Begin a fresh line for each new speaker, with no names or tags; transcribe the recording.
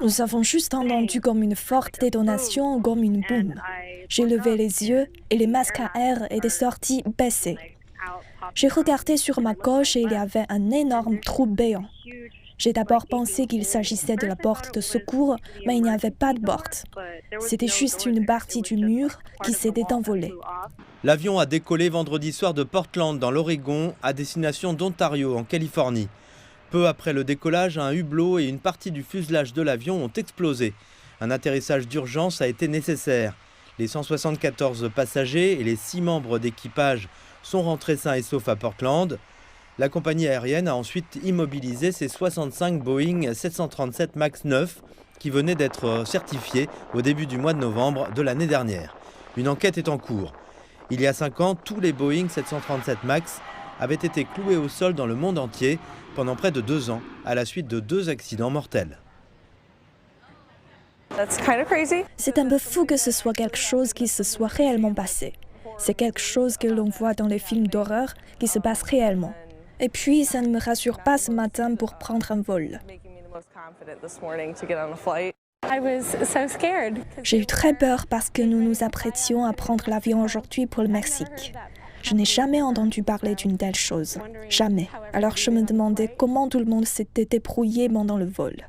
Nous avons juste entendu comme une forte détonation, comme une boum. J'ai levé les yeux et les masques à air étaient sortis baissés. J'ai regardé sur ma gauche et il y avait un énorme trou béant. J'ai d'abord pensé qu'il s'agissait de la porte de secours, mais il n'y avait pas de porte. C'était juste une partie du mur qui s'était envolée.
L'avion a décollé vendredi soir de Portland, dans l'Oregon, à destination d'Ontario, en Californie. Peu après le décollage, un hublot et une partie du fuselage de l'avion ont explosé. Un atterrissage d'urgence a été nécessaire. Les 174 passagers et les 6 membres d'équipage sont rentrés sains et saufs à Portland. La compagnie aérienne a ensuite immobilisé ses 65 Boeing 737 MAX 9 qui venaient d'être certifiés au début du mois de novembre de l'année dernière. Une enquête est en cours. Il y a 5 ans, tous les Boeing 737 MAX avaient été cloués au sol dans le monde entier pendant près de 2 ans, à la suite de 2 accidents mortels.
C'est un peu fou que ce soit quelque chose qui se soit réellement passé. C'est quelque chose que l'on voit dans les films d'horreur qui se passe réellement. Et puis, ça ne me rassure pas ce matin pour prendre un vol. J'ai eu très peur parce que nous nous apprêtions à prendre l'avion aujourd'hui pour le Mexique. Je n'ai jamais entendu parler d'une telle chose. Jamais. Alors je me demandais comment tout le monde s'était débrouillé pendant le vol.